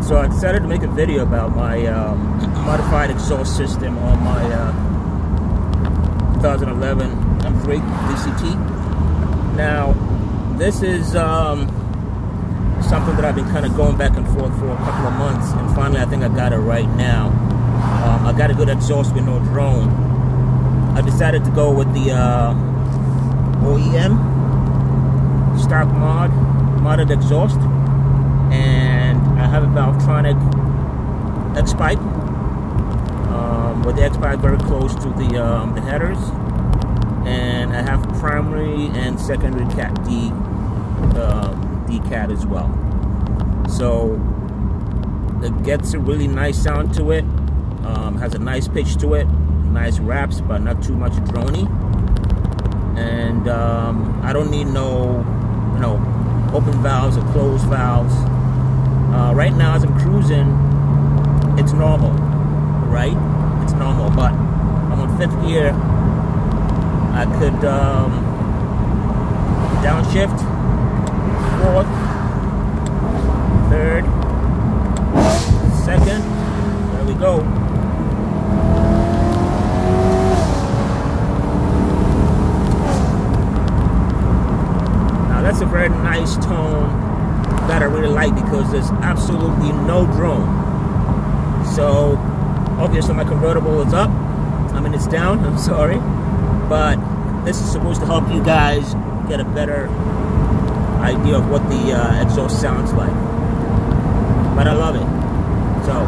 So I decided to make a video about my modified exhaust system on my 2011 M3 DCT. Now, this is something that I've been kind of going back and forth for a couple of months, and finally I think I got it right now. I got a good exhaust with no drone. I decided to go with the OEM stock modded exhaust, and I have a Valvetronic X pipe with the X pipe very close to the headers, and I have primary and secondary cat D cat as well. So it gets a really nice sound to it. Has a nice pitch to it, nice raps, but not too much droney. And I don't need no open valves or closed valves. Right now, as I'm cruising, it's normal, right? It's normal, but I'm on 5th gear. I could downshift, 4th, 3rd, 2nd. There we go. Now that's a very nice tone that I really like, because there's absolutely no drone. So obviously my convertible is up. I mean, it's down, I'm sorry. But this is supposed to help you guys get a better idea of what the exhaust sounds like. But I love it. So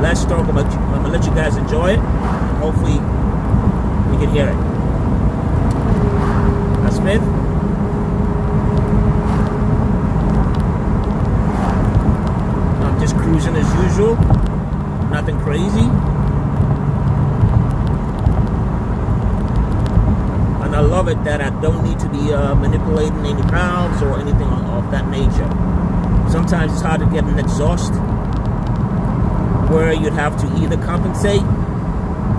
let's talk about, I'm gonna let you guys enjoy it, and hopefully we can hear it. Now, Smith. I'm just cruising as usual, nothing crazy. And I love it that I don't need to be manipulating any valves or anything of that nature. Sometimes it's hard to get an exhaust where you'd have to either compensate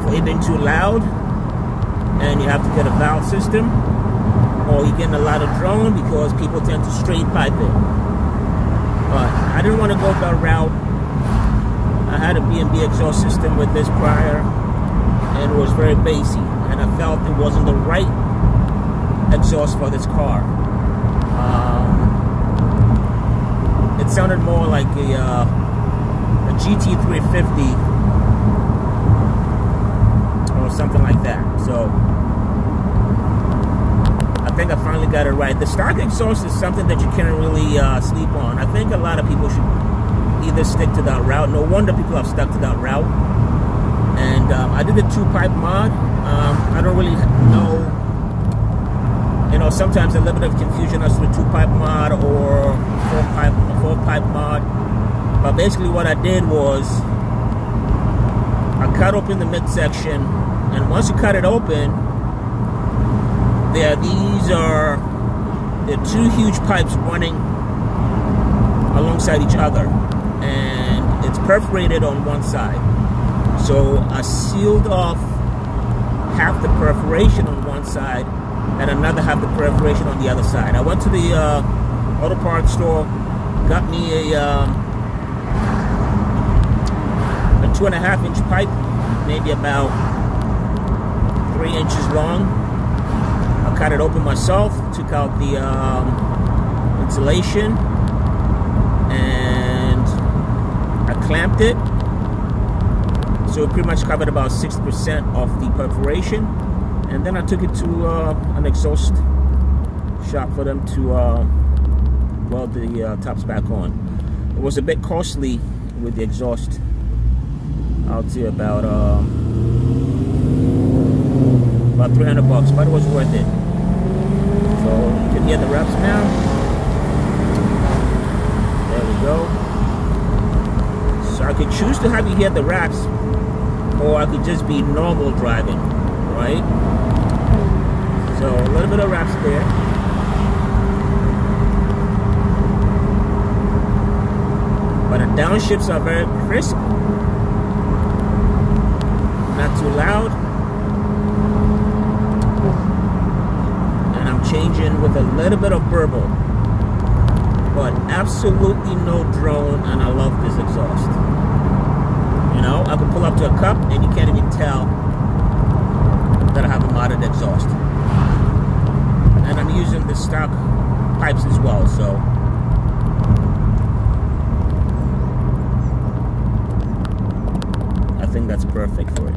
for it being too loud and you have to get a valve system, or you're getting a lot of drone because people tend to straight pipe it. But I didn't want to go that route. I had a B&B exhaust system with this prior, and it was very bassy, and I felt it wasn't the right exhaust for this car. It sounded more like a GT350 or something like that. So I think I finally got it right. The stock exhaust is something that you can't really sleep on. I think a lot of people should either stick to that route. No wonder people have stuck to that route. And I did the 2-pipe mod. I don't really know. Sometimes a little bit of confusion as to a 2-pipe mod or 4-pipe mod. But basically what I did was I cut open the midsection, and once you cut it open, there are 2 huge pipes running alongside each other, and it's perforated on one side. So I sealed off half the perforation on one side and another half the perforation on the other side. I went to the auto parts store, got me a 2.5-inch pipe, maybe about 3 inches long. I cut it open myself, took out the insulation, and I clamped it. So it pretty much covered about 60% of the perforation. And then I took it to an exhaust shop for them to weld the tops back on. It was a bit costly with the exhaust. I'll say about $300, but it was worth it. So you can hear the reps now. There we go. So I could choose to have you hear the reps, or I could just be normal driving, right? So a little bit of reps there. But the downshifts are very crisp. Not too loud. And I'm changing with a little bit of burble. but absolutely no drone, and I love this exhaust. You know, I can pull up to a cup and you can't even tell that I have a modded exhaust. And I'm using the stock pipes as well, so I think that's perfect for it.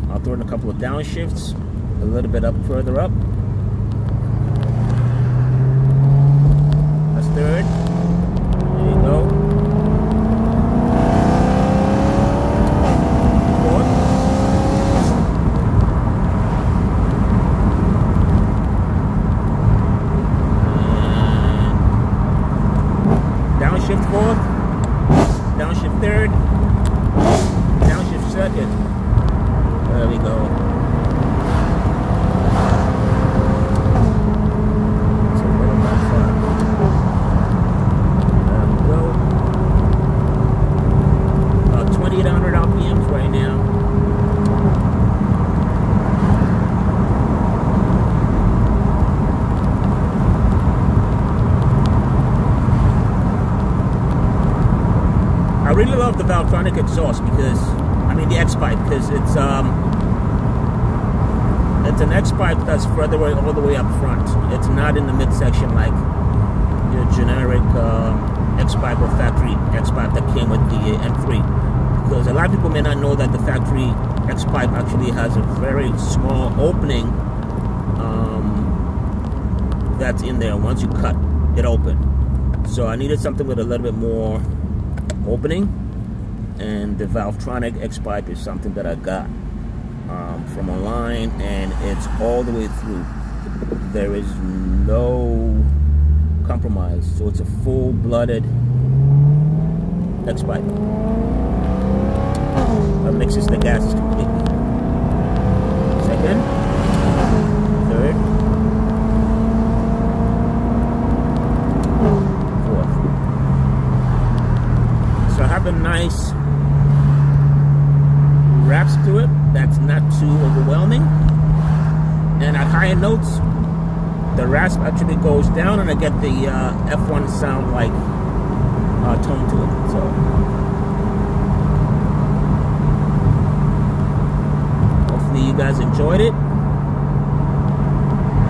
I'll throw in a couple of downshifts, a little bit up further up. That's third. There you go. Fourth. And downshift fourth. Downshift third. Downshift second. There we go. It's a little more fun. There we go. About 2,800 RPMs right now. I really love the Valvetronic exhaust because, I mean the X-pipe, because it's an X-pipe that's further away, all the way up front. It's not in the midsection like your generic X-pipe or factory X-pipe that came with the M3. Because a lot of people may not know that the factory X-pipe actually has a very small opening that's in there. Once you cut it open. So I needed something with a little bit more opening, and the Valvetronic X-pipe is something that I got from online, and it's all the way through. There is no compromise, so it's a full-blooded X-pipe that mixes the gases completely. Second, third, fourth. So I have a nice rasp to it that's not too overwhelming, and at higher notes the rasp actually goes down and I get the F1 sound like tone to it. So hopefully you guys enjoyed it,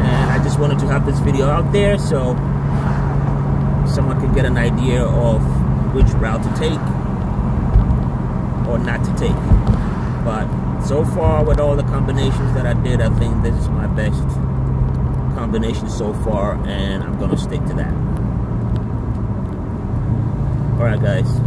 and I just wanted to have this video out there so someone can get an idea of which route to take or not to take. But so far, with all the combinations that I did, I think this is my best combination so far, and I'm gonna stick to that. Alright guys,